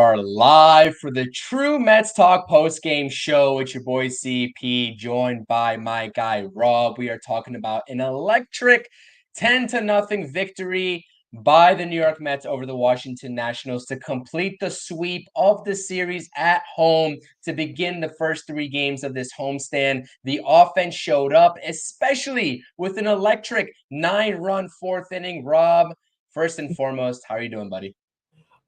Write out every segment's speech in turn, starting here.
are live for the True Mets Talk post-game show. It's your boy CP, joined by my guy Rob. We are talking about an electric 10-0 victory by the New York Mets over the Washington Nationals to complete the sweep of the series at home to begin the first 3 games of this homestand. The offense showed up, especially with an electric 9-run fourth inning. Rob, first and foremost, how are you doing, buddy?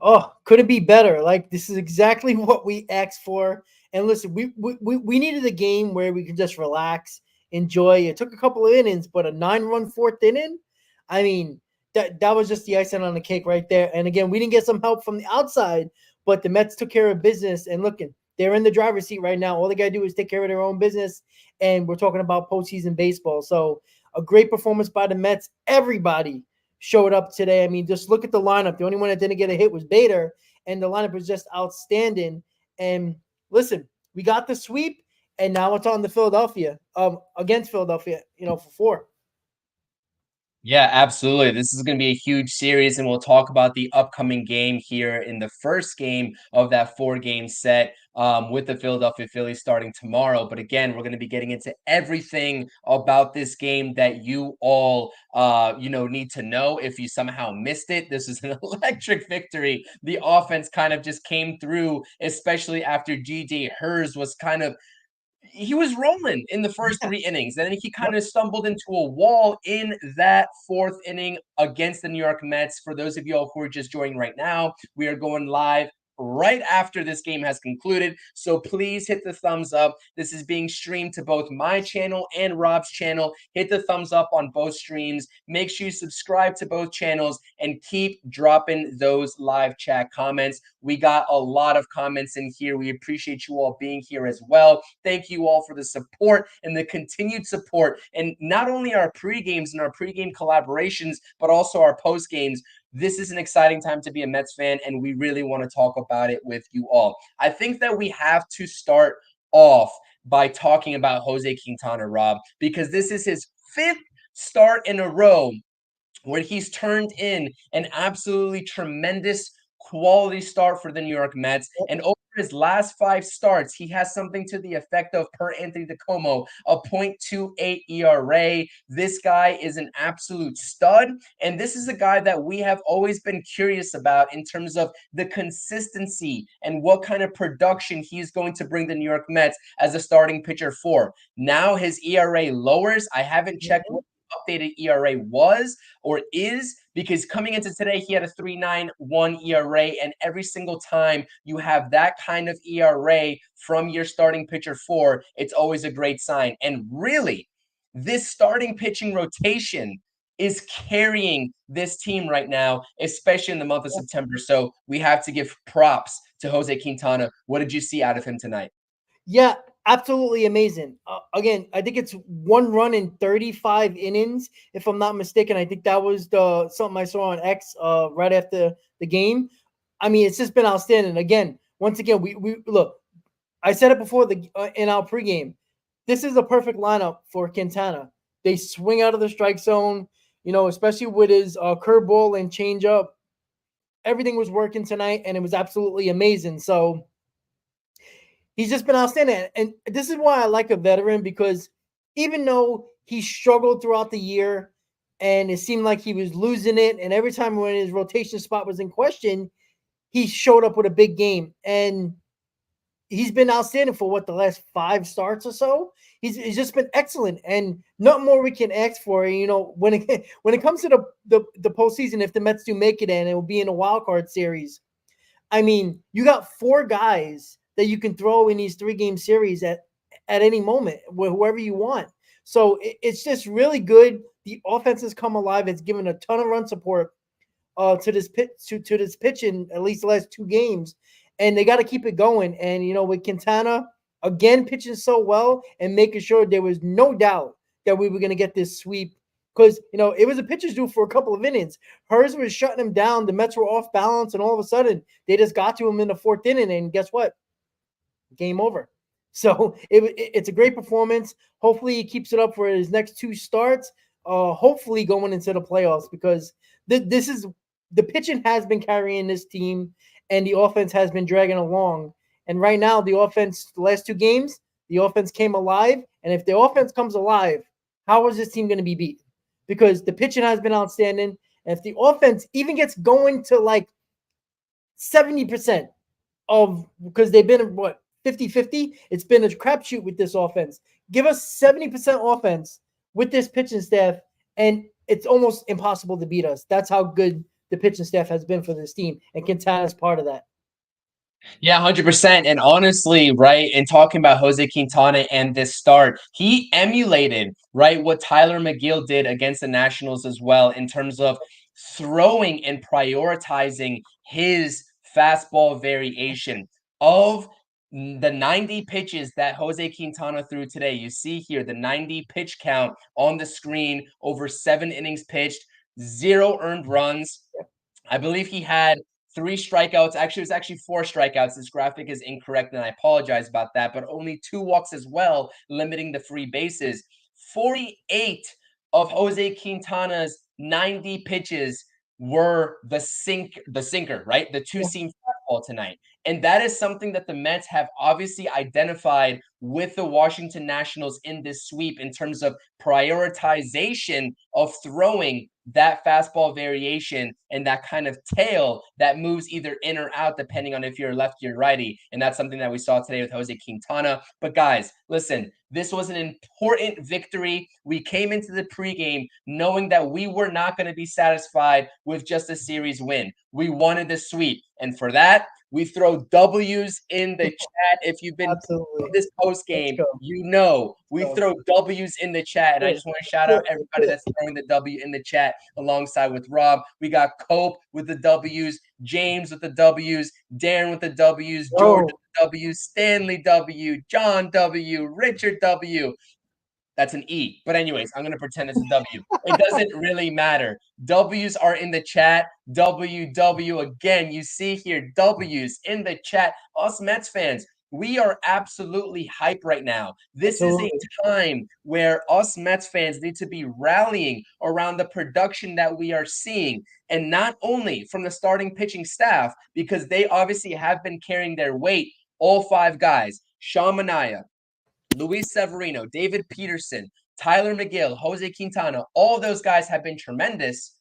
Oh, could it be better? Like, this is exactly what we asked for. And listen, we needed a game where we could just relax, enjoy. It took a couple of innings, but a 9-run fourth inning, I mean, that was just the icing on the cake right there. And again, we didn't get some help from the outside, but the Mets took care of business. And looking, they're in the driver's seat right now. All they gotta do is take care of their own business. And we're talking about postseason baseball. So a great performance by the Mets. Everybody showed up today. I mean, just look at the lineup. The only one that didn't get a hit was Bader, and the lineup was just outstanding. And listen, we got the sweep, and now it's on the Philadelphia, against Philadelphia, for 4. Yeah, absolutely. This is going to be a huge series, and we'll talk about the upcoming game here in the first game of that 4-game set with the Philadelphia Phillies starting tomorrow. But again, we're going to be getting into everything about this game that you all, need to know. If you somehow missed it, this is an electric victory. The offense kind of just came through, especially after G.J. Hurts was he was rolling in the first Yeah. 3 innings. Then he kind Yep. of stumbled into a wall in that 4th inning against the New York Mets. For those of y'all who are just joining right now, we are going live right after this game has concluded. So please hit the thumbs up. This is being streamed to both my channel and Rob's channel. Hit the thumbs up on both streams. Make sure you subscribe to both channels and keep dropping those live chat comments. We got a lot of comments in here. We appreciate you all being here as well. Thank you all for the support and the continued support. And not only our pre-games and our pre-game collaborations, but also our post-games. This is an exciting time to be a Mets fan, and we really want to talk about it with you all. I think that we have to start off by talking about Jose Quintana, Rob, because this is his 5th start in a row where he's turned in an absolutely tremendous quality start for the New York Mets. And over his last 5 starts, he has something to the effect of, per Anthony DeComo, a .28 ERA. This guy is an absolute stud. And this is a guy that we have always been curious about in terms of the consistency and what kind of production he's going to bring the New York Mets as a starting pitcher for. Now his ERA lowers. I haven't checked what updated ERA was or is, because coming into today he had a 3.91 ERA, and every single time you have that kind of ERA from your starting pitcher for, it's always a great sign. And really, this starting pitching rotation is carrying this team right now, especially in the month of September. So we have to give props to Jose Quintana. What did you see out of him tonight? Yeah, absolutely amazing. Again, I think it's 1 run in 35 innings, if I'm not mistaken. I think that was something I saw on X right after the game. I mean, it's just been outstanding. Again, once again, we look. I said it before in our pregame. This is a perfect lineup for Quintana. They swing out of the strike zone, especially with his curveball and changeup. Everything was working tonight, and it was absolutely amazing. So he's just been outstanding. And this is why I like a veteran, because even though he struggled throughout the year and it seemed like he was losing it, and every time when his rotation spot was in question, he showed up with a big game. And he's been outstanding for the last 5 starts or so. He's just been excellent, and nothing more we can ask for. When it comes to the postseason, if the Mets do make it, and it will be in a wild card series, I mean, you got 4 guys that you can throw in these 3-game series at any moment, whoever you want. So it's just really good. The offense has come alive. It's given a ton of run support to this pitch in at least the last 2 games, and they got to keep it going. And with Quintana again pitching so well and making sure there was no doubt that we were going to get this sweep, because it was a pitcher's duel for a couple of innings. Hers was shutting him down. The Mets were off balance, and all of a sudden they just got to him in the 4th inning, and guess what? Game over. So it's a great performance. Hopefully he keeps it up for his next 2 starts. Hopefully going into the playoffs, because this is the pitching has been carrying this team, and the offense has been dragging along. And right now, the offense, the last two games, the offense came alive. And if the offense comes alive, how is this team going to be beat? Because the pitching has been outstanding. And if the offense even gets going to like 70% of, because they've been what, 50-50, it's been a crapshoot with this offense. Give us 70% offense with this pitching staff, and it's almost impossible to beat us. That's how good the pitching staff has been for this team, and Quintana's part of that. Yeah, 100%. And honestly, right, in talking about Jose Quintana and this start, he emulated, right, what Tyler McGill did against the Nationals as well in terms of throwing and prioritizing his fastball variation. Of the 90 pitches that Jose Quintana threw today, you see here the 90 pitch count on the screen, over 7 innings pitched, 0 earned runs. I believe he had 3 strikeouts. Actually, it was actually 4 strikeouts. This graphic is incorrect, and I apologize about that. But only 2 walks as well, limiting the free bases. 48 of Jose Quintana's 90 pitches were the sinker, right? The two-seam fastball tonight. And that is something that the Mets have obviously identified with the Washington Nationals in this sweep in terms of prioritization of throwing that fastball variation and that kind of tail that moves either in or out depending on if you're lefty or righty. And that's something that we saw today with Jose Quintana. But guys, listen, this was an important victory. We came into the pregame knowing that we were not going to be satisfied with just a series win. We wanted the sweep. And for that, we throw W's in the chat. If you've been Absolutely. this post game, you know we throw W's in the chat. And I just want to shout out everybody that's throwing the W in the chat alongside with Rob. We got Cope with the W's, James with the W's, Darren with the W's, George with the W's, Stanley W, John W, Richard W. That's an E. But anyways, I'm going to pretend it's a W. It doesn't really matter. W's are in the chat. W again. You see here, W's in the chat. Us Mets fans, we are absolutely hype right now. This is a time where us Mets fans need to be rallying around the production that we are seeing. And not only from the starting pitching staff, because they obviously have been carrying their weight, all 5 guys, Sean Manaea, Luis Severino, David Peterson, Tyler McGill, Jose Quintana, all those guys have been tremendous,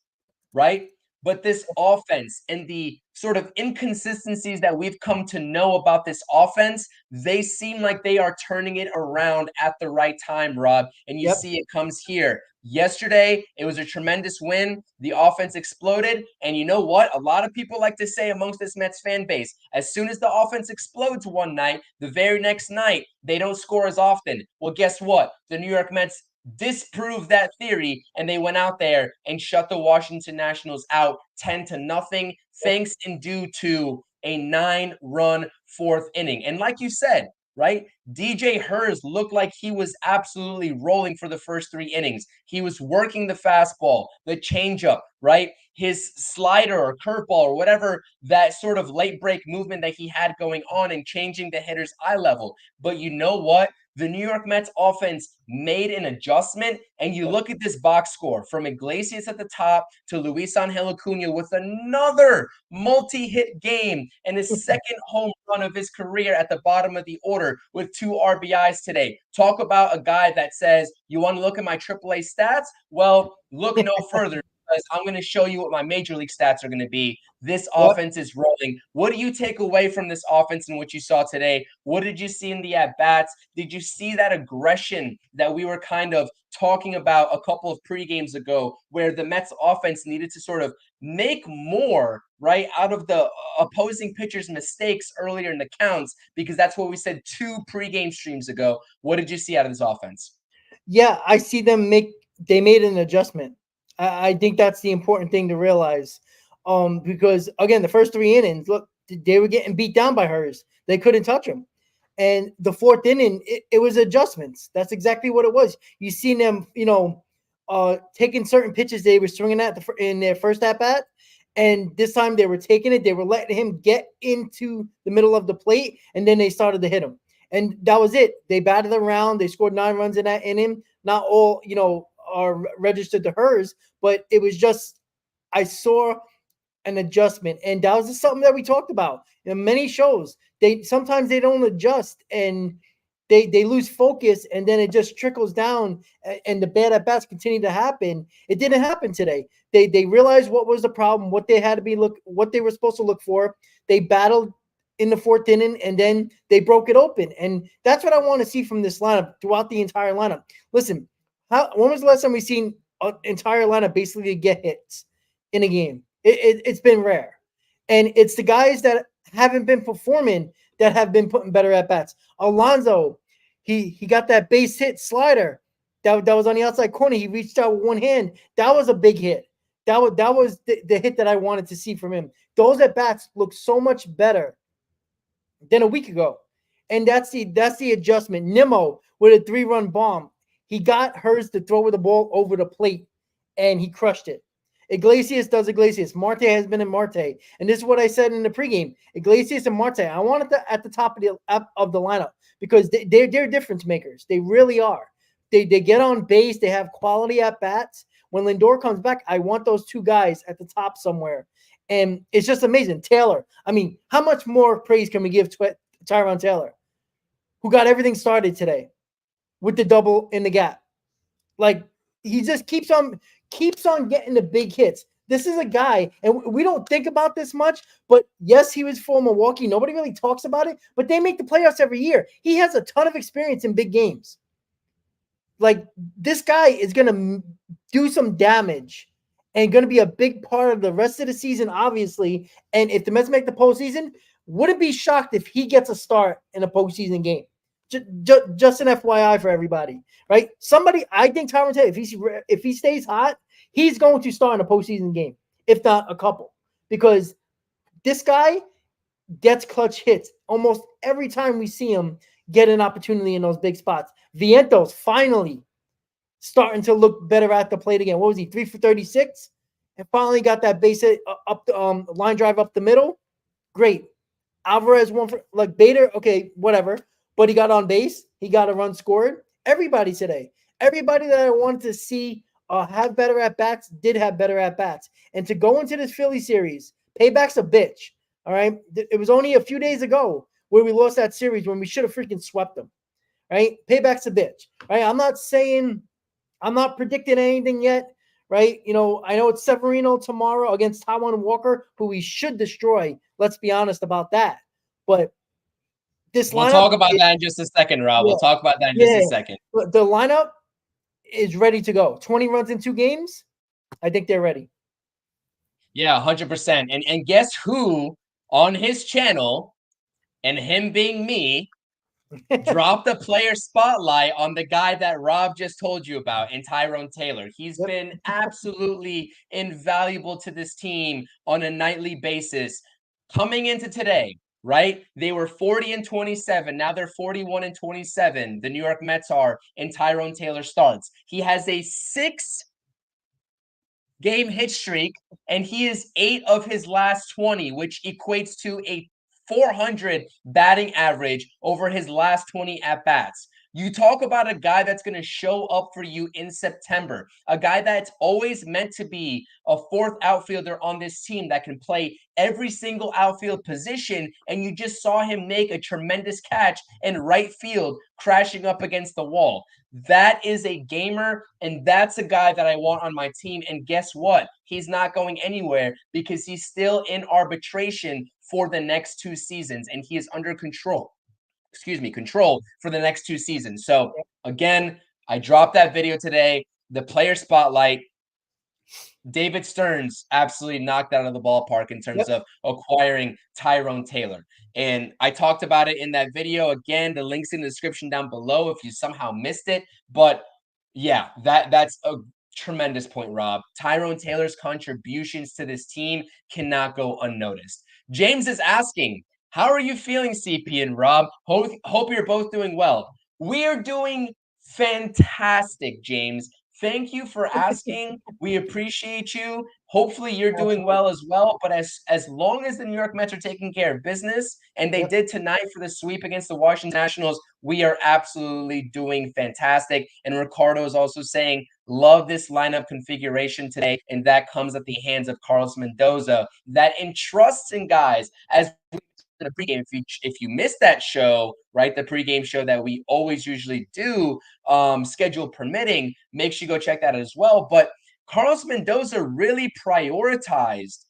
right? But this offense and the sort of inconsistencies that we've come to know about this offense, they seem like they are turning it around at the right time, Rob. And you see it comes here. Yesterday, it was a tremendous win. The offense exploded. And you know what? A lot of people like to say amongst this Mets fan base, as soon as the offense explodes one night, the very next night, they don't score as often. Well, guess what? The New York Mets disproved that theory, and they went out there and shut the Washington Nationals out 10-0, thanks and due to a 9-run 4th inning. And like you said, right, DJ Hurst looked like he was absolutely rolling for the first 3 innings. He was working the fastball, the changeup, right, his slider or curveball or whatever, that sort of late break movement that he had going on and changing the hitter's eye level. But you know what? The New York Mets offense made an adjustment, and you look at this box score from Iglesias at the top to Luisangel Acuna with another multi-hit game and his second home run of his career at the bottom of the order with 2 RBIs today. Talk about a guy that says, you want to look at my AAA stats? Well, look no further, because I'm going to show you what my major league stats are going to be. This offense is rolling. What do you take away from this offense and what you saw today? What did you see in the at-bats? Did you see that aggression that we were kind of talking about a couple of pre-games ago, where the Mets offense needed to sort of make more, right, out of the opposing pitcher's mistakes earlier in the counts? Because that's what we said 2 pre-game streams ago. What did you see out of this offense? Yeah, I see them they made an adjustment. I think that's the important thing to realize. Because again, the first 3 innings, look, they were getting beat down by Hurst. They couldn't touch him. And the 4th inning, it was adjustments. That's exactly what it was. You seen them, taking certain pitches they were swinging at in their first at bat, and this time they were taking it. They were letting him get into the middle of the plate, and then they started to hit him. And that was it. They batted around. They scored 9 runs in that inning. Not all, are registered to hers, but it was just, I saw an adjustment, and that was just something that we talked about in many shows. They sometimes they don't adjust, and they lose focus, and then it just trickles down, and the bad at bats continue to happen. It didn't happen today. They realized what was the problem, what they were supposed to look for. They battled in the fourth inning, and then they broke it open, and that's what I want to see from this lineup throughout the entire lineup. Listen, when was the last time we seen an entire lineup basically get hits in a game? It's been rare, and it's the guys that haven't been performing that have been putting better at bats. Alonso, he got that base hit slider that was on the outside corner. He reached out with one hand. That was a big hit. That was the hit that I wanted to see from him. Those at bats look so much better than a week ago, and that's the adjustment. Nimmo with a 3-run bomb. He got hers to throw the ball over the plate, and he crushed it. Iglesias does Iglesias. Marte has been in Marte. And this is what I said in the pregame. Iglesias and Marte, I want it at the top of the lineup because they're difference makers. They really are. They get on base. They have quality at bats. When Lindor comes back, I want those two guys at the top somewhere. And it's just amazing. Taylor, I mean, how much more praise can we give to Tyrone Taylor, who got everything started today with the double in the gap? Like, he just keeps on getting the big hits. This is a guy, and we don't think about this much, but yes, he was for Milwaukee. Nobody really talks about it, but they make the playoffs every year. He has a ton of experience in big games. Like, this guy is going to do some damage and going to be a big part of the rest of the season, obviously. And if the Mets make the postseason, wouldn't be shocked if he gets a start in a postseason game. Just an FYI for everybody, right? I think Tyrone Taylor, if he stays hot, he's going to start in a postseason game, if not a couple, because this guy gets clutch hits almost every time we see him get an opportunity in those big spots. Vientos finally starting to look better at the plate again. What was he, 3 for 36? And finally got that base hit up the line drive up the middle. Great. Alvarez won for Bader. Okay, whatever. But he got on base. He got a run scored. Everybody today. Everybody that I wanted to see have better at bats did have better at bats. And to go into this Philly series, payback's a bitch. All right. It was only a few days ago where we lost that series when we should have freaking swept them. Right. Payback's a bitch. Right. I'm not predicting anything yet. Right. I know it's Severino tomorrow against Taijuan Walker, who we should destroy. Let's be honest about that. But we'll talk about that in just a second, Rob. Yeah, we'll talk about that in just a second. The lineup is ready to go. 20 runs in 2 games. I think they're ready. Yeah, 100%. And guess who on his channel, and him being me, dropped the player spotlight on the guy that Rob just told you about, in Tyrone Taylor. He's been absolutely invaluable to this team on a nightly basis. Coming into today, right? They were 40-27. Now they're 41-27. The New York Mets are in Tyrone Taylor starts. He has a 6-game hit streak, and he is 8 of his last 20, which equates to a 400 batting average over his last 20 at-bats. You talk about a guy that's going to show up for you in September, a guy that's always meant to be a 4th outfielder on this team that can play every single outfield position, and you just saw him make a tremendous catch in right field, crashing up against the wall. That is a gamer, and that's a guy that I want on my team. And guess what? He's not going anywhere because he's still in arbitration for the next 2 seasons, and he is under control for the next 2 seasons. So again, I dropped that video today. The player spotlight, David Stearns absolutely knocked out of the ballpark in terms of acquiring Tyrone Taylor. And I talked about it in that video. Again, the link's in the description down below if you somehow missed it. But yeah, that's a tremendous point, Rob. Tyrone Taylor's contributions to this team cannot go unnoticed. James is asking, how are you feeling, CP and Rob? Hope you're both doing well. We are doing fantastic, James. Thank you for asking. We appreciate you. Hopefully you're doing Absolutely. well as well. But as long as the New York Mets are taking care of business, and they Yep. did tonight for the sweep against the Washington Nationals, we are absolutely doing fantastic. And Ricardo is also saying, love this lineup configuration today. And that comes at the hands of Carlos Mendoza that entrusts in guys as in a pregame. If you missed that show, right, the pregame show that we always usually do, schedule permitting, make sure you go check that out as well. But Carlos Mendoza really prioritized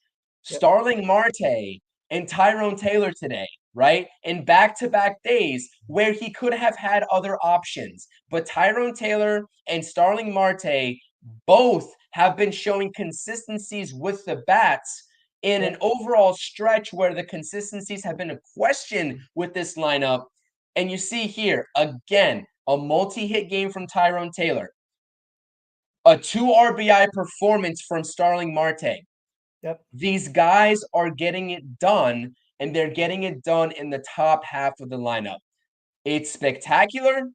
Yep. Starling Marte and Tyrone Taylor today, right? In back-to-back days where he could have had other options. But Tyrone Taylor and Starling Marte both have been showing consistencies with the bats in an Yep. overall stretch where the consistencies have been a question with this lineup. And you see here, again, a multi-hit game from Tyrone Taylor, a 2 RBI performance from Starling Marte. Yep. These guys are getting it done, and they're getting it done in the top half of the lineup. It's spectacular,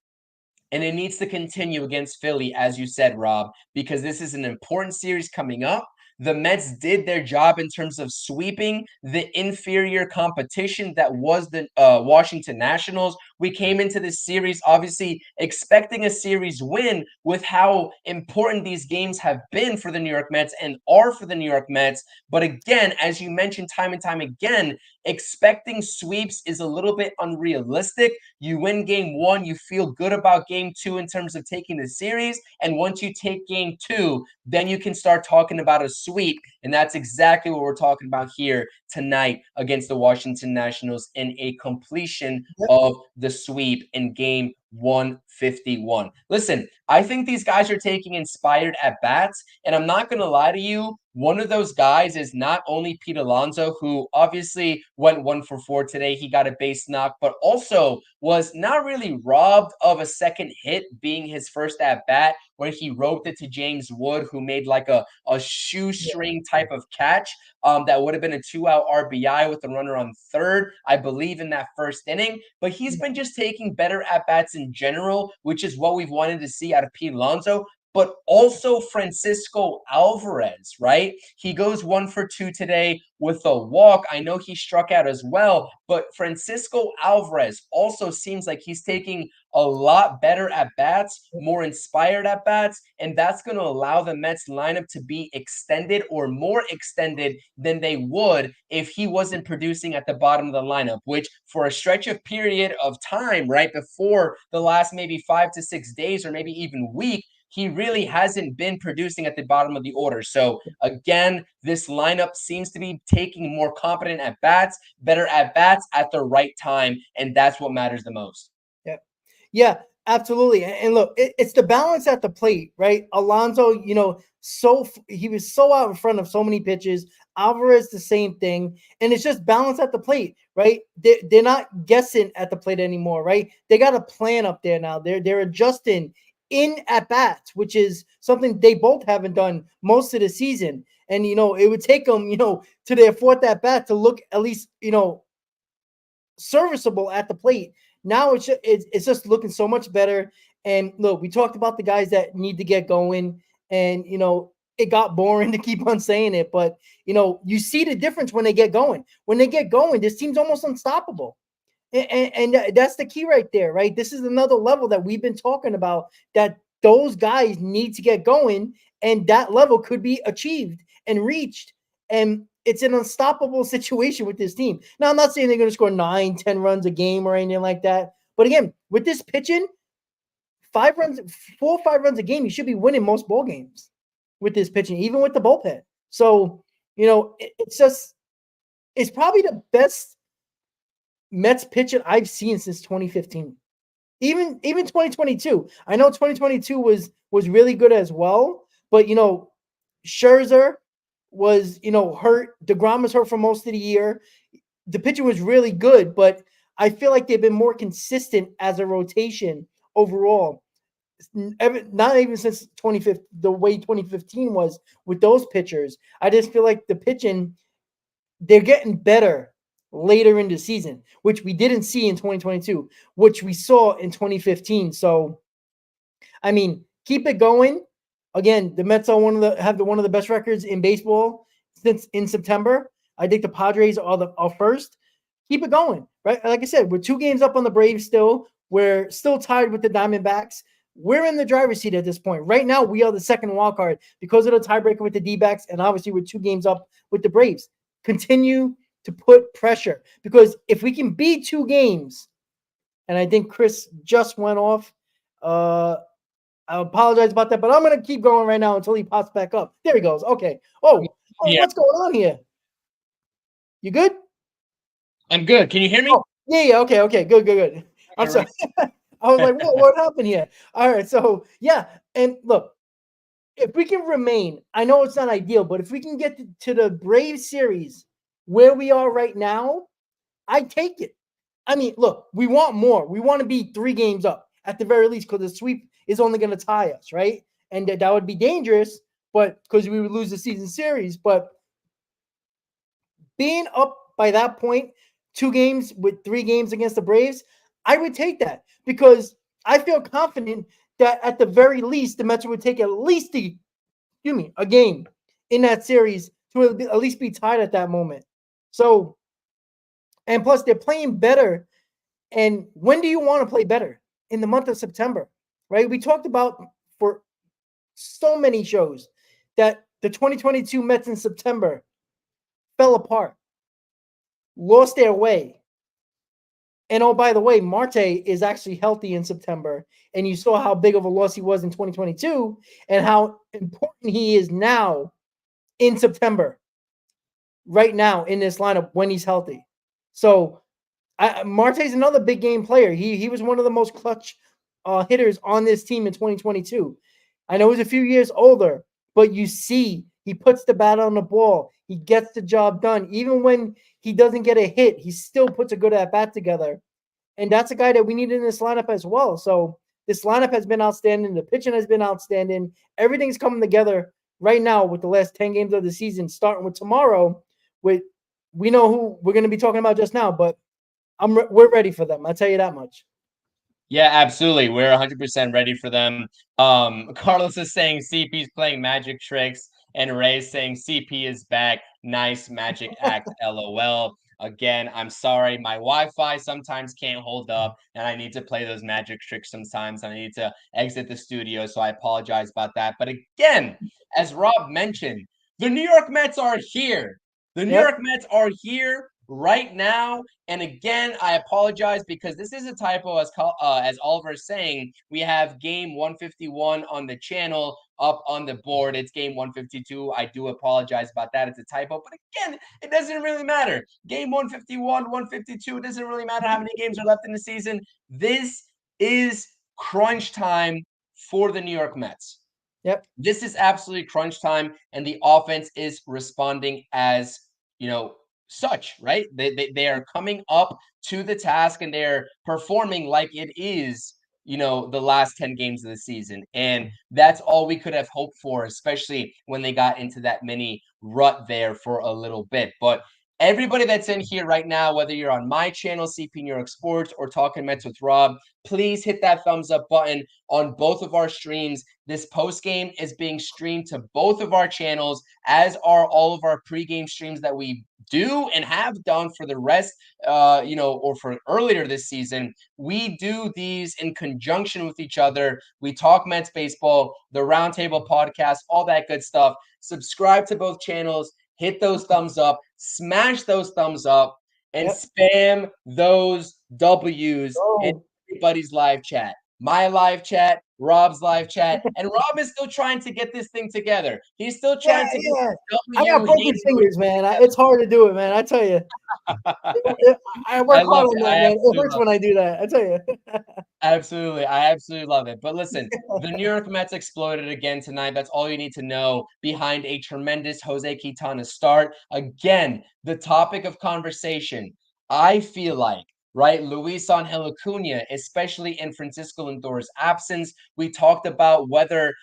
and it needs to continue against Philly, as you said, Rob, because this is an important series coming up. The Mets did their job in terms of sweeping the inferior competition that was the Washington Nationals. We came into this series obviously expecting a series win with how important these games have been for the New York Mets and are for the New York Mets. But again, as you mentioned time and time again, expecting sweeps is a little bit unrealistic. You win game one, you feel good about game two in terms of taking the series. And once you take game two, then you can start talking about a sweep. And that's exactly what we're talking about here tonight against the Washington Nationals in a completion Yep. of the sweep in game 151. Listen, I think these guys are taking inspired at bats. And I'm not going to lie to you, one of those guys is not only Pete Alonso, who obviously went 1 for 4 today. He got a base knock, but also was not really robbed of a second hit, being his first at bat, where he roped it to James Wood, who made like a shoestring type of catch. That would have been a 2-out RBI with the runner on third, I believe, in that first inning. But he's been just taking better at bats in general, which is what we've wanted to see out of Pete Alonso. But also Francisco Alvarez, right? He goes 1 for 2 today with a walk. I know he struck out as well, but Francisco Alvarez also seems like he's taking a lot better at bats, more inspired at bats, and that's going to allow the Mets lineup to be extended or more extended than they would if he wasn't producing at the bottom of the lineup, which for a stretch of period of time, right before the last maybe 5 to 6 days or maybe even week, he really hasn't been producing at the bottom of the order. So again, this lineup seems to be taking more competent at bats, better at bats at the right time, and that's what matters the most. Yeah. Yeah, absolutely. And look, it's the balance at the plate, right? Alonso, he was so out in front of so many pitches. Alvarez, the same thing. And it's just balance at the plate, right? They're not guessing at the plate anymore, right? They got a plan up there now. They're adjusting in at bats, which is something they both haven't done most of the season. And it would take them, to their fourth at bat to look at least, serviceable at the plate. Now it's just looking so much better. And look, we talked about the guys that need to get going, and it got boring to keep on saying it, but you see the difference when they get going. When they get going, this team's almost unstoppable. And that's the key right there, right? This is another level that we've been talking about, that those guys need to get going, and that level could be achieved and reached. And it's an unstoppable situation with this team. Now, I'm not saying they're going to score 9, 10 runs a game or anything like that. But again, with this pitching, 4 or 5 runs a game, you should be winning most ball games with this pitching, even with the bullpen. So, it's probably the best Mets pitching I've seen since 2015. Even 2022. I know 2022 was really good as well, but Scherzer was hurt. DeGrom was hurt for most of the year. The pitcher was really good, but I feel like they've been more consistent as a rotation overall. Not even since 2015, the way 2015 was with those pitchers. I just feel like the pitching, they're getting better later in the season, which we didn't see in 2022, which we saw in 2015. So, I mean, keep it going. Again, the Mets are one of the best records in baseball since in September. I think the Padres are first. Keep it going, right? Like I said, we're 2 games up on the Braves still. We're still tied with the Diamondbacks. We're in the driver's seat at this point. Right now, we are the second wild card because of the tiebreaker with the D-backs, and obviously we're 2 games up with the Braves. Continue to put pressure, because if we can beat 2 games, and I think Chris just went off. I apologize about that, but I'm gonna keep going right now until he pops back up. There he goes. Okay. Yeah, What's going on here? You good? I'm good. Can you hear me? Oh, yeah. Okay. Good. I'm sorry. I was like, what happened here? All right. So yeah, and look, if we can remain, I know it's not ideal, but if we can get to the Brave series where we are right now, I take it. I mean, look, we want more. We want to be 3 games up at the very least, because the sweep is only going to tie us, right? And that would be dangerous, but because we would lose the season series. But being up by that point, 2 games with 3 games against the Braves, I would take that, because I feel confident that at the very least the Mets would take at least a game in that series to at least be tied at that moment. So, and plus they're playing better. And when do you want to play better? In the month of September, right? We talked about for so many shows that the 2022 Mets in September fell apart, lost their way. And oh, by the way, Marte is actually healthy in September. And you saw how big of a loss he was in 2022 and how important he is now in September, right now in this lineup when he's healthy. So Marte's another big game player. He was one of the most clutch hitters on this team in 2022. I know he's a few years older, but you see he puts the bat on the ball. He gets the job done. Even when he doesn't get a hit, he still puts a good at-bat together. And that's a guy that we need in this lineup as well. So this lineup has been outstanding. The pitching has been outstanding. Everything's coming together right now with the last 10 games of the season, starting with tomorrow. We know who we're going to be talking about just now, but we're ready for them. I'll tell you that much. Yeah, absolutely. We're 100% ready for them. Carlos is saying CP's playing magic tricks, and Ray's saying CP is back. Nice magic act, LOL. Again, I'm sorry, my Wi-Fi sometimes can't hold up, and I need to play those magic tricks sometimes. I need to exit the studio, so I apologize about that. But again, as Rob mentioned, the New York Mets are here. The New York Mets are here right now. And again, I apologize because this is a typo. As Oliver is saying, we have game 151 on the channel up on the board. It's game 152. I do apologize about that. It's a typo. But again, it doesn't really matter. Game 151, 152, it doesn't really matter how many games are left in the season. This is crunch time for the New York Mets. Yep. This is absolutely crunch time, and the offense is responding as, such, right? They are coming up to the task, and they're performing like it is, the last 10 games of the season. And that's all we could have hoped for, especially when they got into that mini rut there for a little bit. But everybody that's in here right now, whether you're on my channel, CPNYSports, or Talking Mets with Rob, please hit that thumbs up button on both of our streams. This post game is being streamed to both of our channels, as are all of our pregame streams that we do and have done for the rest, or for earlier this season. We do these in conjunction with each other. We talk Mets baseball, the Roundtable podcast, all that good stuff. Subscribe to both channels, hit those thumbs up, smash those thumbs up, and spam those W's in everybody's live chat. My live chat, Rob's live chat, and Rob is still trying to get this thing together. He's still trying to get I got broken fingers, man. It's hard to do it, man. I tell you. I work hard on that, man. It hurts when I do that. I tell you. Absolutely. I absolutely love it. But listen, the New York Mets exploded again tonight. That's all you need to know behind a tremendous Jose Quintana start. Again, the topic of conversation, I feel like, right? Luisangel Acuna, especially in Francisco Lindor's absence. We talked about whether,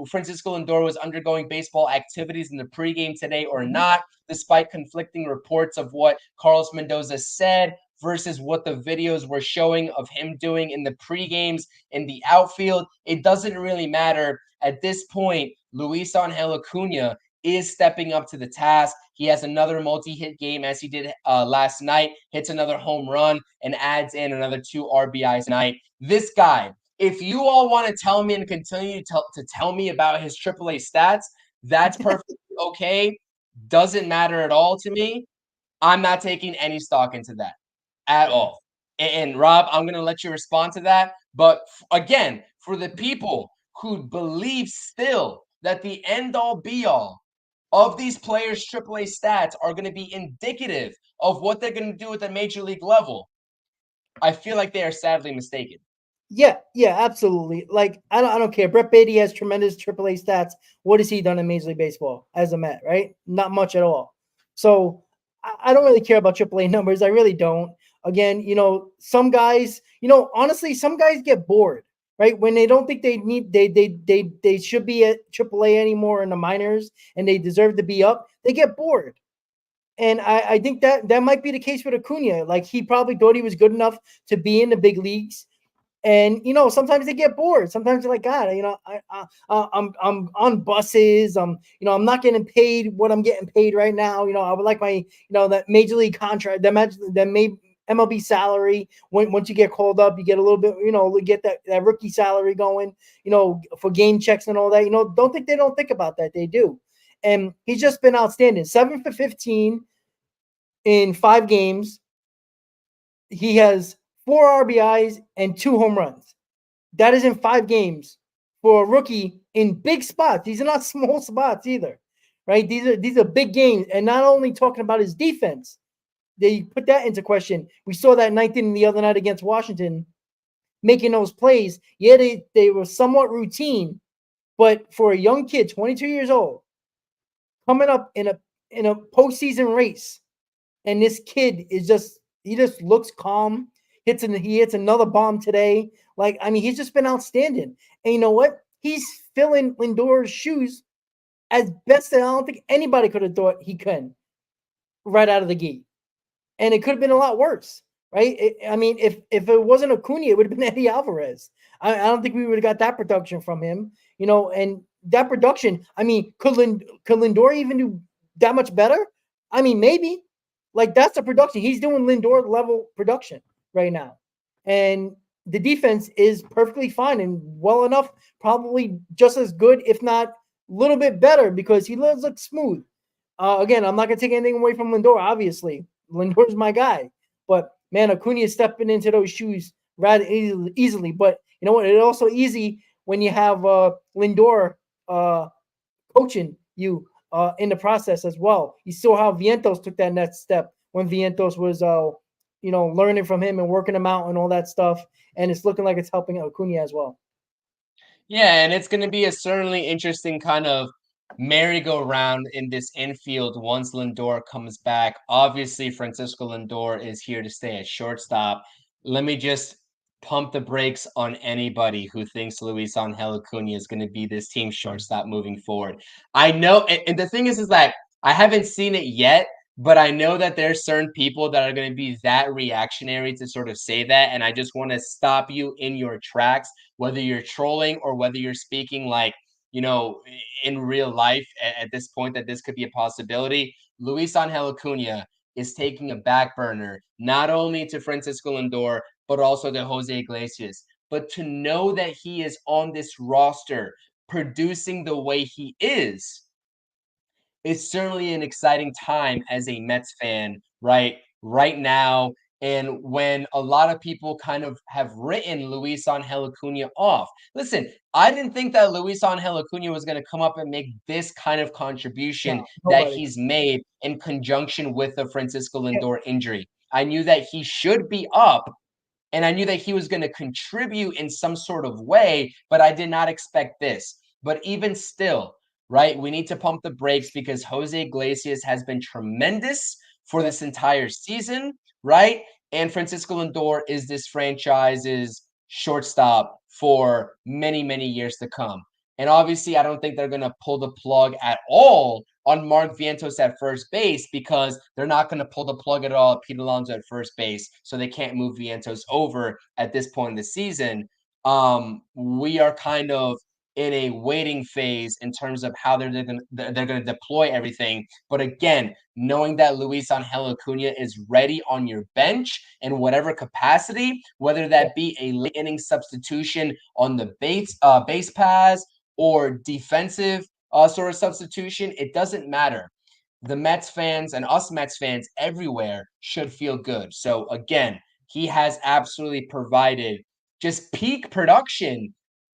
Francisco Lindor was undergoing baseball activities in the pregame today or not, despite conflicting reports of what Carlos Mendoza said versus what the videos were showing of him doing in the pre-games in the outfield. It doesn't really matter. at this point, Luisangel Acuna is stepping up to the task. He has another multi-hit game as he did last night, hits another home run, and adds in another 2 RBIs tonight. This guy, if you all want to tell me and continue to tell me about his AAA stats, that's perfectly okay. Doesn't matter at all to me. I'm not taking any stock into that at all. And Rob, I'm going to let you respond to that. But again, for the people who believe still that the end all be all of these players' AAA stats are going to be indicative of what they're going to do at the major league level, I feel like they are sadly mistaken. Yeah, yeah, absolutely. Like I don't care. Brett Beatty has tremendous AAA stats. What has he done in Major League Baseball as a Met? Right, not much at all. So I don't really care about AAA numbers. I really don't. Again, some guys, honestly, some guys get bored, right? When they don't think they should be at AAA anymore in the minors and they deserve to be up, they get bored. And I think that might be the case with Acuna. Like he probably thought he was good enough to be in the big leagues, and sometimes they get bored. Sometimes they're like, God, I'm on buses. I'm not getting paid what I'm getting paid right now. I would like my that major league contract, that MLB salary. Once you get called up, you get a little bit, get that rookie salary going. For game checks and all that. Don't think they don't think about that. They do. And he's just been outstanding. 7 for 15 in 5 games. He has 4 RBIs and 2 home runs. That is in 5 games for a rookie in big spots. These are not small spots either, right? These are big games. And not only talking about his defense, they put that into question. We saw that ninth inning the other night against Washington, making those plays. Yeah, they were somewhat routine, but for a young kid, 22 years old, coming up in a postseason race, and this kid is he just looks calm. He hits another bomb today. Like, I mean, he's just been outstanding. And you know what? He's filling Lindor's shoes as best as I don't think anybody could have thought he can right out of the gate. And it could have been a lot worse, right? I mean, if it wasn't Acuna, it would have been Eddie Alvarez. I don't think we would have got that production from him, and that production, I mean, could Lindor even do that much better? I mean, maybe. Like, that's the production. He's doing Lindor level production right now. And the defense is perfectly fine and well enough, probably just as good, if not a little bit better, because he looks smooth. Again, I'm not going to take anything away from Lindor, obviously. Lindor's my guy. But, man, Acuna is stepping into those shoes rather easily. But you know what? It's also easy when you have Lindor coaching you in the process as well. You saw how Vientos took that next step when Vientos was, learning from him and working him out and all that stuff. And it's looking like it's helping Acuna as well. Yeah, and it's going to be a certainly interesting kind of merry-go-round in this infield once Lindor comes back. Obviously, Francisco Lindor is here to stay at shortstop. Let me just pump the brakes on anybody who thinks Luisangel Acuna is going to be this team's shortstop moving forward. I know, and the thing is that I haven't seen it yet, but I know that there's certain people that are going to be that reactionary to sort of say that, and I just want to stop you in your tracks, whether you're trolling or whether you're speaking like, in real life at this point that this could be a possibility. Luisangel Acuna is taking a back burner, not only to Francisco Lindor, but also to Jose Iglesias. But to know that he is on this roster producing the way he is, it's certainly an exciting time as a Mets fan, right now. And when a lot of people kind of have written Luisangel Acuna off. Listen, I didn't think that Luisangel Acuna was going to come up and make this kind of contribution No, that nobody. he's made in conjunction with the Francisco Lindor injury. I knew that he should be up, and I knew that he was going to contribute in some sort of way, but I did not expect this. But even still, right, we need to pump the brakes because Jose Iglesias has been tremendous for Yeah. this entire season, right? And Francisco Lindor is this franchise's shortstop for many, many years to come. And obviously, I don't think they're going to pull the plug at all on Mark Vientos at first base because they're not going to pull the plug at all at Pete Alonso at first base, so they can't move Vientos over at this point in the season. We are kind of in a waiting phase in terms of how they're going to deploy everything. But again, knowing that Luisangel Acuna is ready on your bench in whatever capacity, whether that be a late inning substitution on the base pass or defensive sort of substitution, it doesn't matter. The Mets fans and us Mets fans everywhere should feel good. So again, he has absolutely provided just peak production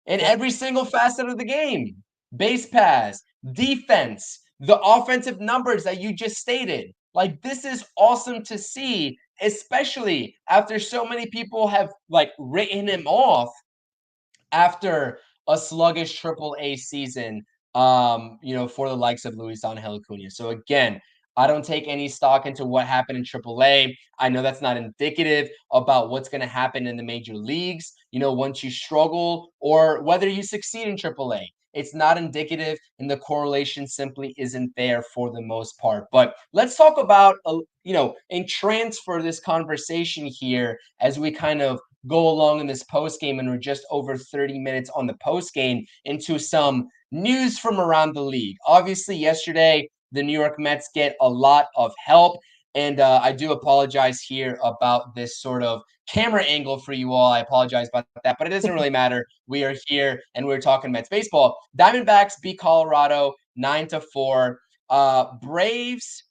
in every single facet of the game. Base pass, defense, the offensive numbers that you just stated. Like, this is awesome to see, especially after so many people have like written him off after a sluggish Triple A season, for the likes of Luisangel Acuna. So again, I don't take any stock into what happened in Triple A. I know that's not indicative about what's going to happen in the major leagues, once you struggle or whether you succeed in Triple A. It's not indicative, and the correlation simply isn't there for the most part. But let's talk about, and transfer this conversation here as we kind of go along in this post game, and we're just over 30 minutes on the post game, into some news from around the league. Obviously, yesterday, the New York Mets get a lot of help. And I do apologize here about this sort of camera angle for you all. I apologize about that, but it doesn't really matter. We are here and we're talking Mets baseball. Diamondbacks beat Colorado 9-4. Braves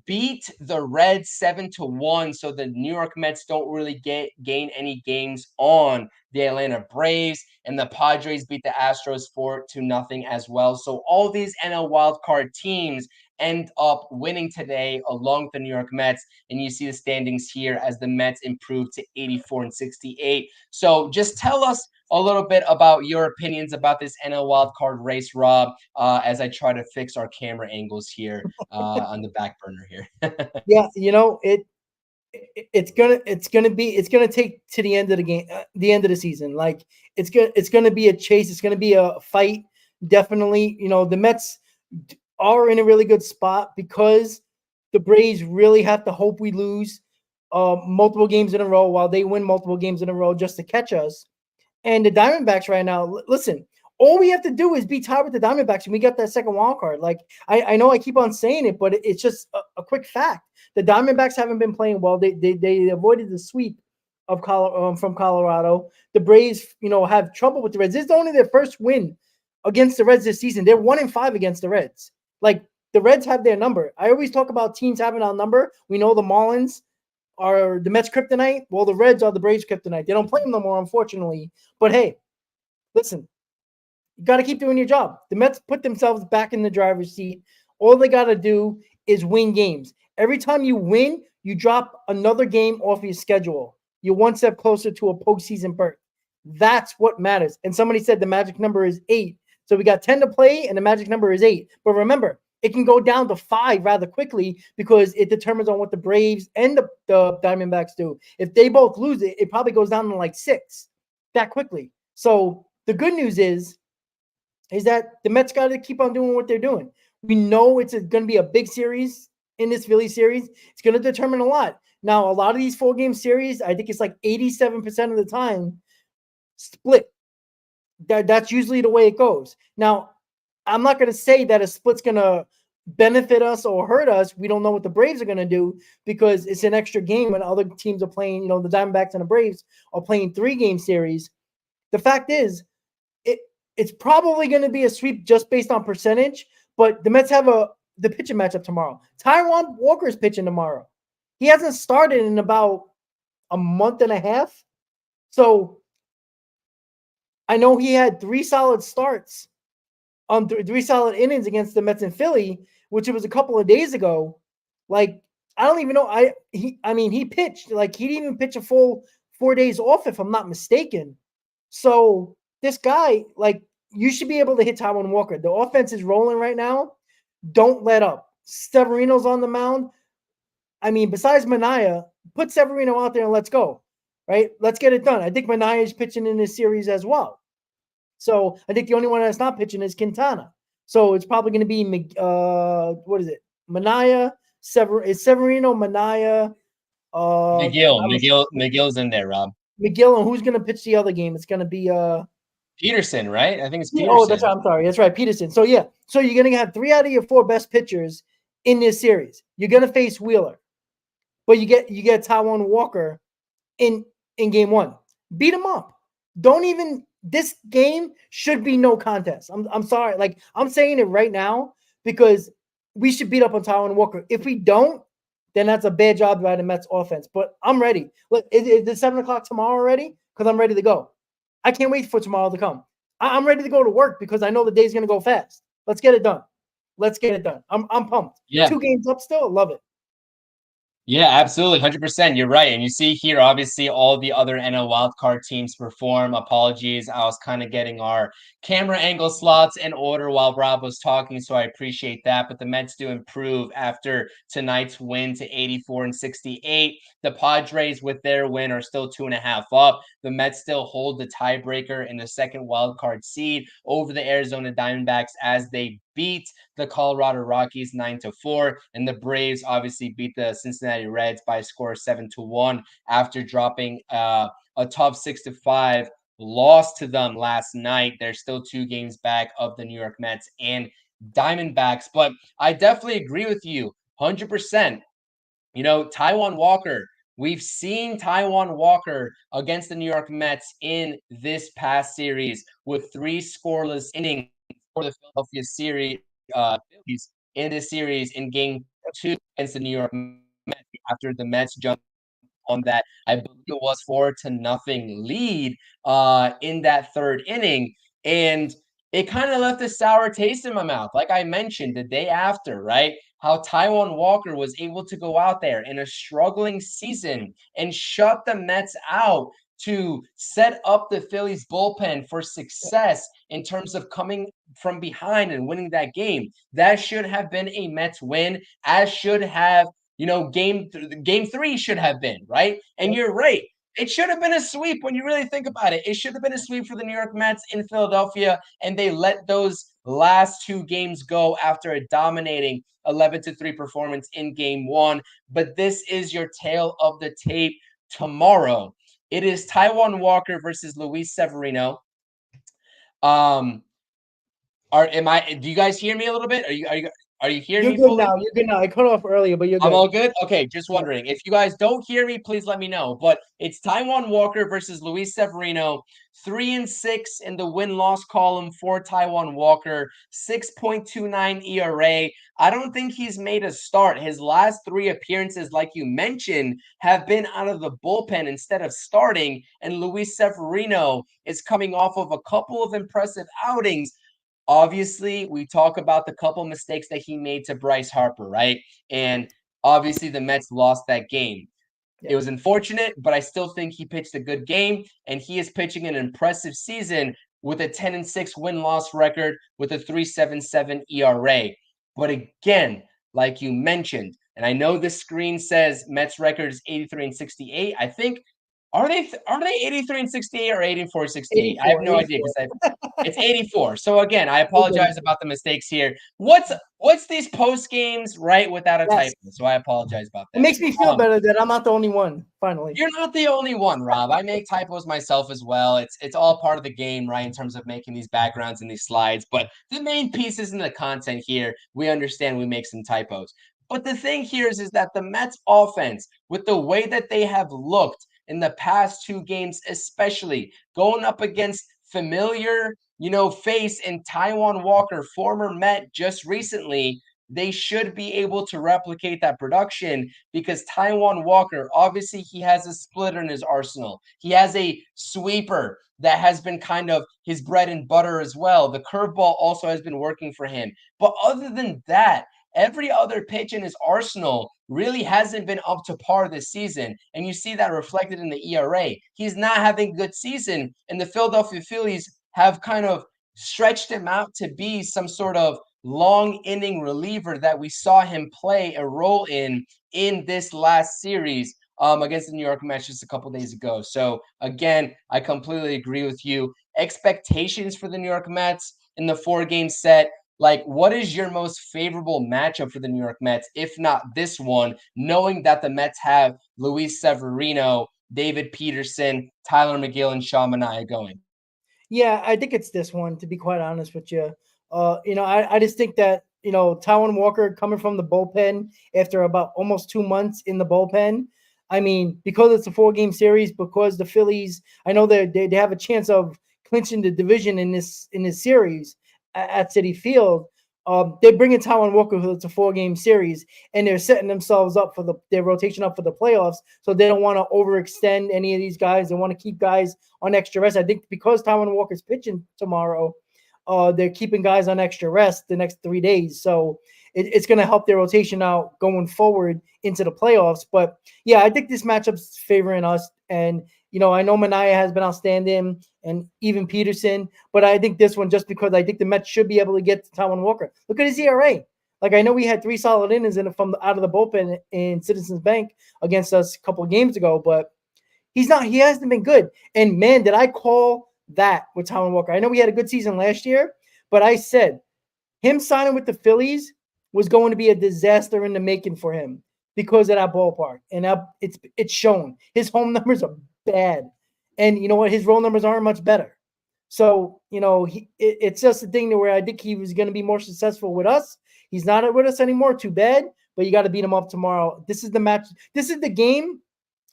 beat the Reds 7-1, so the New York Mets don't really gain any games on the Atlanta Braves, and the Padres beat the Astros 4-0 as well. So all these NL wildcard teams end up winning today along with the New York Mets, and you see the standings here as the Mets improve to 84-68. So just tell us a little bit about your opinions about this NL wildcard race, Rob, as I try to fix our camera angles here on the back burner here. Yeah, it's gonna take to the end of the game, the end of the season. Like, it's gonna be a chase. It's gonna be a fight. Definitely, the Mets are in a really good spot because the Braves really have to hope we lose multiple games in a row while they win multiple games in a row just to catch us. And the Diamondbacks right now, listen, all we have to do is be tied with the Diamondbacks, and we got that second wild card. Like, I know I keep on saying it, but it's just a quick fact. The Diamondbacks haven't been playing well. They avoided the sweep of from Colorado. The Braves, have trouble with the Reds. This is only their first win against the Reds this season. They're 1-5 against the Reds. Like, the Reds have their number. I always talk about teams having our number. We know the Marlins are the Mets kryptonite. Well, the Reds are the Braves kryptonite. They don't play them no more, unfortunately. But hey, listen, you got to keep doing your job. The Mets put themselves back in the driver's seat. All they got to do is win games. Every time you win, you drop another game off your schedule. You're one step closer to a postseason berth. That's what matters. And somebody said the magic number is 8. So we got 10 to play, and the magic number is 8. But remember, it can go down to 5 rather quickly because it determines on what the Braves and the Diamondbacks do. If they both lose it, it probably goes down to like 6 that quickly. So the good news is that the Mets got to keep on doing what they're doing. We know it's going to be a big series in this Philly series. It's going to determine a lot. Now, a lot of these 4-game series, I think it's like 87% of the time split. That's usually the way it goes. Now, I'm not going to say that a split's going to benefit us or hurt us. We don't know what the Braves are going to do because it's an extra game when other teams are playing, the Diamondbacks and the Braves are playing 3-game series. The fact is, it's probably going to be a sweep just based on percentage, but the Mets have the pitching matchup tomorrow. Taijuan Walker is pitching tomorrow. He hasn't started in about a month and a half. So I know he had 3 solid starts on 3 solid innings against the Mets in Philly, which it was a couple of days ago. Like, I don't even know. He pitched. Like, he didn't even pitch a full 4 days off, if I'm not mistaken. So this guy, like, you should be able to hit Taijuan Walker. The offense is rolling right now. Don't let up. Severino's on the mound. Besides Mania, put Severino out there and let's go. Right? Let's get it done. I think Mania is pitching in this series as well. So I think the only one that's not pitching is Quintana. So it's probably going to be what is it? Mania, Severino, Mania. McGill's in there, Rob. McGill, and who's going to pitch the other game? It's going to be Peterson, right? I think it's Yeah, oh, that's Peterson. right. I'm sorry. That's right, Peterson. So yeah, so you're gonna have 3 out of your 4 best pitchers in this series. You're gonna face Wheeler, but you get Taiwan Walker in game 1. Beat him up. Don't even. This game should be no contest. I'm sorry. Like I'm saying it right now because we should beat up on Taiwan Walker. If we don't, then that's a bad job by the Mets offense. But I'm ready. Look, is it 7 o'clock tomorrow already? Because I'm ready to go. I can't wait for tomorrow to come. I'm ready to go to work because I know the day's gonna go fast. Let's get it done. Let's get it done. I'm pumped. Yeah. 2 games up still. Love it. Yeah, absolutely. 100%. You're right. And you see here, obviously, all the other NL wildcard teams perform. Apologies. I was kind of getting our camera angle slots in order while Rob was talking, so I appreciate that. But the Mets do improve after tonight's win to 84-68. The Padres, with their win, are still 2.5 up. The Mets still hold the tiebreaker in the second wildcard seed over the Arizona Diamondbacks as they beat the Colorado Rockies 9-4, and the Braves obviously beat the Cincinnati Reds by a score of 7-1 after dropping a tough 6-5 loss to them last night. They're still 2 games back of the New York Mets and Diamondbacks, but I definitely agree with you 100%. You know, Taiwan Walker, we've seen Taiwan Walker against the New York Mets in this past series with 3 scoreless innings for the Philadelphia series, Phillies in this series in game 2 against the New York Mets after the Mets jumped on that, I believe it was 4-0 lead in that third inning. And it kind of left a sour taste in my mouth. Like I mentioned the day after, right? How Taiwan Walker was able to go out there in a struggling season and shut the Mets out to set up the Phillies bullpen for success in terms of coming from behind and winning that game. That should have been a Mets win, as should have game 3 should have been, right? And you're right. It should have been a sweep when you really think about it. It should have been a sweep for the New York Mets in Philadelphia, and they let those last 2 games go after a dominating 11-3 performance in game 1. But this is your tale of the tape tomorrow. It is Taiwan Walker versus Luis Severino. Do you guys hear me a little bit? Are you hearing You're me good fully? now. You're good now. I cut off earlier, but you're I'm good. all good? Okay, just Yeah. wondering. If you guys don't hear me, please let me know. But it's Taiwan Walker versus Luis Severino. 3-6 in the win-loss column for Taiwan Walker. 6.29 ERA. I don't think he's made a start. His last 3 appearances, like you mentioned, have been out of the bullpen instead of starting. And Luis Severino is coming off of a couple of impressive outings. Obviously, we talk about the couple mistakes that he made to Bryce Harper, right? And obviously, the Mets lost that game. Yeah. It was unfortunate, but I still think he pitched a good game, and he is pitching an impressive season with a 10-6 win-loss record with a 3.77 ERA. But again, like you mentioned, and I know this screen says Mets record is 83-68. I think are they 83-68 or 84-68? I have 84, no idea 84. because it's 84. So again, I You're good. apologize about the mistakes here. What's these post games right without a Yes. typo? So I apologize about It that. makes me feel better that I'm not the only one, finally. You're not the only one, Rob. I make typos myself as well. It's all part of the game, right? In terms of making these backgrounds and these slides. But the main piece isn't the content here. We understand we make some typos. But the thing here is that the Mets offense, with the way that they have looked in the past 2 games, especially going up against familiar, face in Taiwan Walker, former Met just recently, they should be able to replicate that production because Taiwan Walker, obviously, he has a splitter in his arsenal. He has a sweeper that has been kind of his bread and butter as well. The curveball also has been working for him. But other than that, every other pitch in his arsenal really hasn't been up to par this season. And you see that reflected in the ERA. He's not having a good season, and the Philadelphia Phillies have kind of stretched him out to be some sort of long inning reliever that we saw him play a role in this last series against the New York Mets just a couple days ago. So again, I completely agree with you. Expectations for the New York Mets in the 4-game set. Like, what is your most favorable matchup for the New York Mets, if not this one, knowing that the Mets have Luis Severino, David Peterson, Tyler McGill, and Sean Manaea going? Yeah, I think it's this one, to be quite honest with you. I just think that, Taiwan Walker coming from the bullpen after about almost 2 months in the bullpen. I mean, because it's a 4 game series, because the Phillies, I know they have a chance of clinching the division in this series at City Field. They bring in Taiwan Walker, who it's a 4 game series, and they're setting themselves up for their rotation up for the playoffs. So they don't want to overextend any of these guys. They want to keep guys on extra rest. I think because Taiwan Walker's pitching tomorrow, they're keeping guys on extra rest the next 3 days. So it's going to help their rotation out going forward into the playoffs. But yeah, I think this matchup's favoring us. And I know Mania has been outstanding, and even Peterson, but I think this one, just because I think the Mets should be able to get to Taiwan Walker. Look at his ERA. Like, I know we had 3 solid innings in it out of the bullpen in Citizens Bank against us a couple of games ago, but he hasn't been good. And man, did I call that with Taiwan Walker. I know we had a good season last year, but I said him signing with the Phillies was going to be a disaster in the making for him because of that ballpark. And it's shown. His home numbers are bad. And you know what? His road numbers aren't much better. So, it's just a thing where I think he was going to be more successful with us. He's not with us anymore. Too bad. But you got to beat him up tomorrow. This is the match. This is the game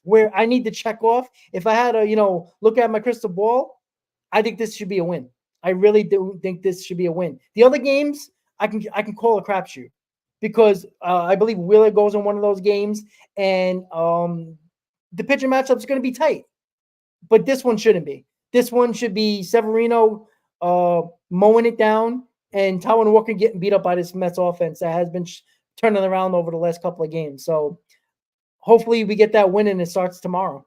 where I need to check off. If I had to, look at my crystal ball, I think this should be a win. I really do think this should be a win. The other games, I can call a crapshoot because I believe Wheeler goes in one of those games, and the pitcher matchup is going to be tight. But this one shouldn't be. This one should be Severino mowing it down, and Taiwan Walker getting beat up by this Mets offense that has been turning around over the last couple of games. So hopefully we get that win and it starts tomorrow.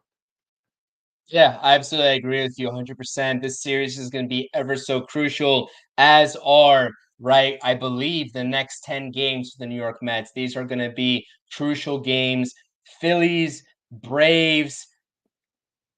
Yeah, I absolutely agree with you 100%. This series is going to be ever so crucial, as are, right, I believe the next 10 games for the New York Mets. These are going to be crucial games. Phillies, Braves,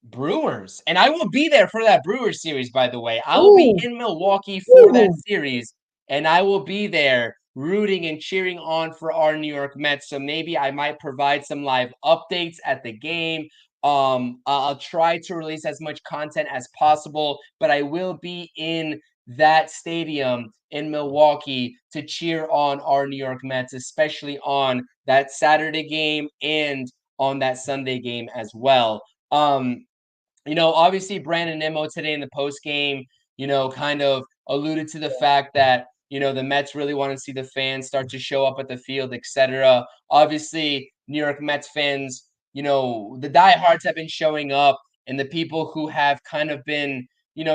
Brewers. And I will be there for that Brewers series, by the way. I will be Ooh, in Milwaukee for that ooh. series, and I will be there rooting and cheering on for our New York Mets. So maybe I might provide some live updates at the game. I'll try to release as much content as possible, but I will be in that stadium in Milwaukee to cheer on our New York Mets, especially on that Saturday game and on that Sunday game as well. Obviously Brandon Nimmo today in the post game, kind of alluded to the fact that, the Mets really want to see the fans start to show up at the field, etc. Obviously, New York Mets fans, the diehards have been showing up, and the people who have kind of been,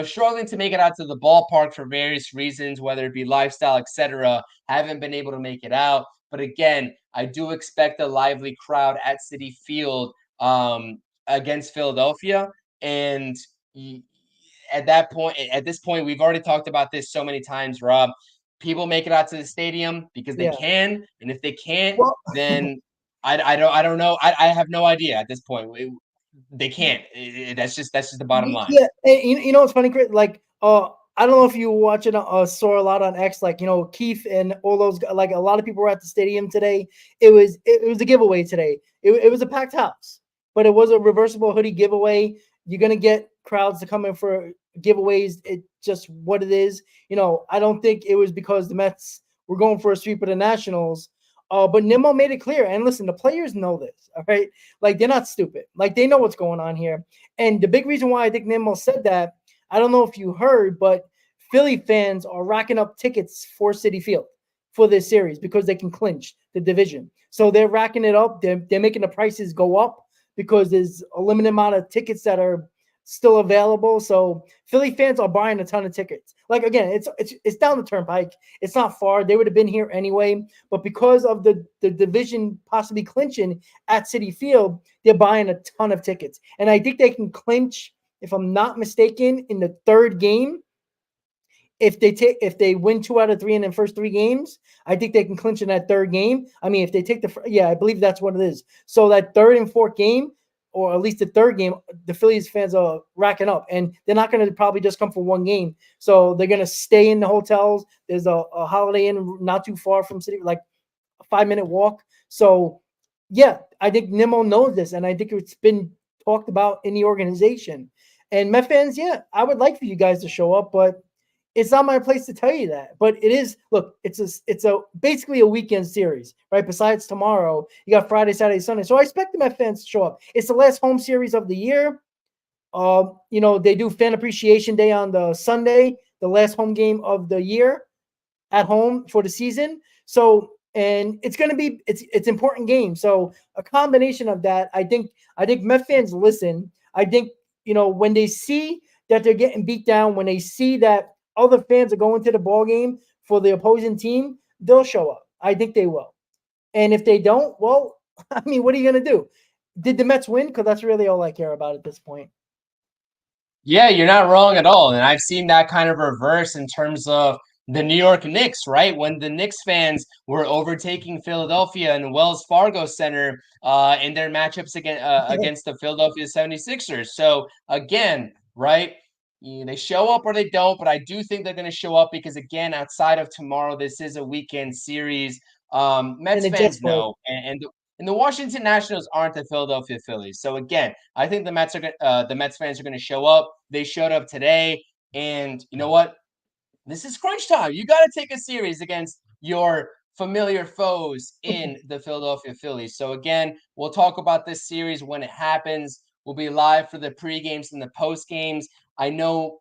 struggling to make it out to the ballpark for various reasons, whether it be lifestyle, etc., haven't been able to make it out. But again, I do expect a lively crowd at Citi Field against Philadelphia. And at this point, we've already talked about this so many times, Rob. People make it out to the stadium because they Yeah. can, and if they can't, Well, then I don't know. I have no idea at this point. They can't. That's just the bottom line. yeah. You know what's funny, Chris? Like, I don't know if you were watching saw a lot on X, like, Keith and all those, like, a lot of people were at the stadium today. It was a giveaway today. It was a packed house, but it was a reversible hoodie giveaway. You're gonna get crowds to come in for giveaways. It just what it is. I don't think it was because the Mets were going for a sweep of the Nationals. But Nimmo made it clear. And listen, the players know this. All right, like, they're not stupid. Like, they know what's going on here. And the big reason why I think Nimmo said that, I don't know if you heard, but Philly fans are racking up tickets for Citi Field for this series because they can clinch the division. So they're racking it up. They're making the prices go up because there's a limited amount of tickets that are still available. So Philly fans are buying a ton of tickets. Like, again, it's down the turnpike. It's not far. They would have been here anyway. But because of the division possibly clinching at Citi Field, they're buying a ton of tickets. And I think they can clinch, if I'm not mistaken, in the third game. If they win 2 out of 3 in the first 3 games, I think they can clinch in that third game. I mean, if they take I believe that's what it is. So that third and fourth game, or at least the third game, the Phillies fans are racking up, and they're not going to probably just come for one game. So they're going to stay in the hotels. There's a Holiday Inn not too far from City, like a 5-minute walk. So yeah, I think Nimmo knows this, and I think it's been talked about in the organization. And Met fans, yeah, I would like for you guys to show up, but it's not my place to tell you that. But it is. Look, it's a basically a weekend series, right? Besides tomorrow, you got Friday, Saturday, Sunday. So I expect the Met fans to show up. It's the last home series of the year. They do Fan Appreciation Day on the Sunday, the last home game of the year at home for the season. So, and it's going to be it's important game. So a combination of that, I think Met fans listen. I think when they see that they're getting beat down, when they see that other fans are going to the ball game for the opposing team, they'll show up. I think they will. And if they don't, well, I mean, what are you going to do? Did the Mets win? Because that's really all I care about at this point. Yeah, you're not wrong at all. And I've seen that kind of reverse in terms of the New York Knicks, right? When the Knicks fans were overtaking Philadelphia in Wells Fargo Center in their matchups against the Philadelphia 76ers. So again, right? They show up or they don't, but I do think they're going to show up because again, outside of tomorrow, this is a weekend series. And Mets the Jets fans play. know, and the Washington Nationals aren't the Philadelphia Phillies. So again, I think the Mets fans are going to show up. They showed up today, and you know what? This is crunch time. You got to take a series against your familiar foes in the Philadelphia Phillies. So again, we'll talk about this series when it happens. We'll be live for the pre-games and the post-games. I know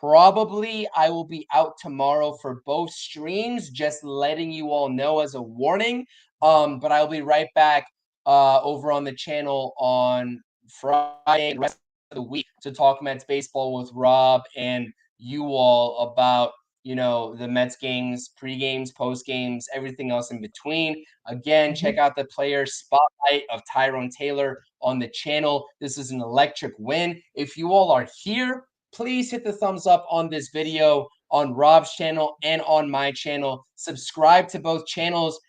probably I will be out tomorrow for both streams, just letting you all know as a warning. But I'll be right back over on the channel on Friday and the rest of the week to talk Mets baseball with Rob and you all about the Mets games, pre-games, post-games, everything else in between. Again, check out the player spotlight of Tyrone Taylor on the channel. This is an electric win. If you all are here, please hit the thumbs up on this video on Rob's channel and on my channel. Subscribe to both channels.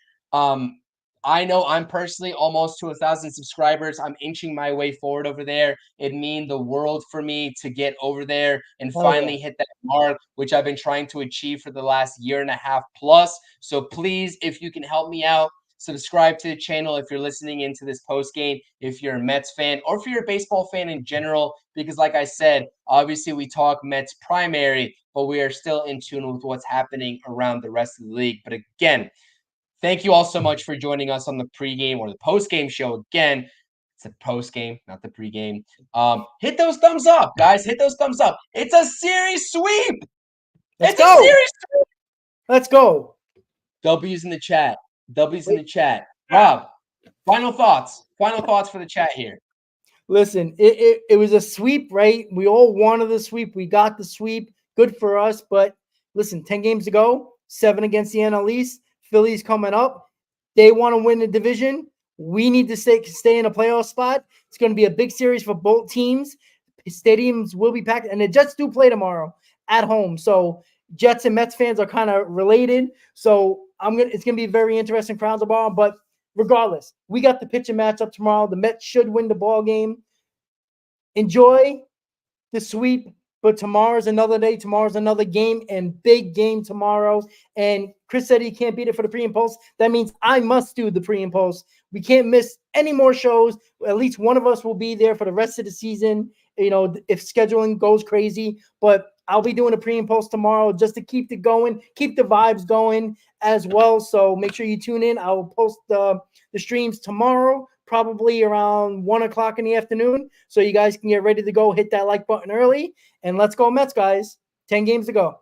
I know I'm personally almost to 1,000 subscribers. I'm inching my way forward over there. It'd mean the world for me to get over there and Oh yeah. finally hit that mark, which I've been trying to achieve for the last year and a half plus. So please, if you can help me out, subscribe to the channel if you're listening into this post game, if you're a Mets fan, or if you're a baseball fan in general, because like I said, obviously we talk Mets primary, but we are still in tune with what's happening around the rest of the league. But again, thank you all so much for joining us on the pregame or the postgame show. Again, it's a postgame, not the pregame. Hit those thumbs up, guys. Hit those thumbs up. It's a series sweep. Let's It's a go. series sweep. Let's go. W's in the chat. W's in the chat. Rob, final thoughts. Final thoughts for the chat here. Listen, it was a sweep, right? We all wanted the sweep. We got the sweep. Good for us. But listen, 10 games to go, 7 against the NL East. Phillies coming up. They want to win the division. We need to stay in a playoff spot. It's going to be a big series for both teams. Stadiums will be packed, and the Jets do play tomorrow at home. So Jets and Mets fans are kind of related. So it's gonna be a very interesting crowd tomorrow. But regardless, we got the pitching matchup tomorrow. The Mets should win the ball game. Enjoy the sweep, but tomorrow's another day. Tomorrow's another game, and big game tomorrow. And Chris said he can't beat it for the pre and post. That means I must do the pre and post. We can't miss any more shows. At least one of us will be there for the rest of the season, if scheduling goes crazy. But I'll be doing a pre and post tomorrow just to keep it going, keep the vibes going as well. So make sure you tune in. I will post the streams tomorrow, probably around 1:00 in the afternoon. So you guys can get ready to go, hit that like button early, and let's go Mets, guys. 10 games to go.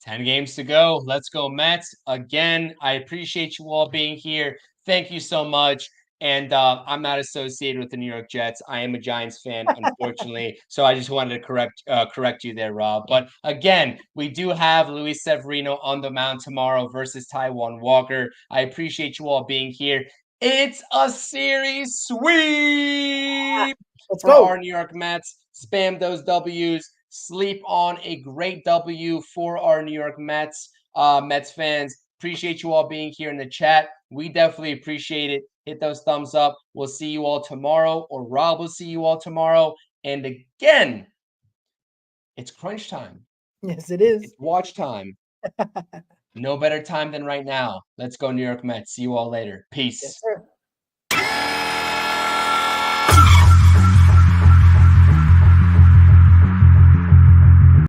10 games to go. Let's go Mets. Again, I appreciate you all being here. Thank you so much. And I'm not associated with the New York Jets. I am a Giants fan, unfortunately. So I just wanted to correct you there, Rob. But again, we do have Luis Severino on the mound tomorrow versus Taijuan Walker. I appreciate you all being here. It's a series sweep Let's for go. our New York Mets. Spam those W's. Sleep on a great W for our New York Mets. Mets fans, appreciate you all being here in the chat. We definitely appreciate it. Hit those thumbs up. We'll see you all tomorrow, or Rob will see you all tomorrow. And again, it's crunch time. Yes, it is. It's watch time. No better time than right now. Let's go New York Mets. See you all later. Peace. Yes, sir.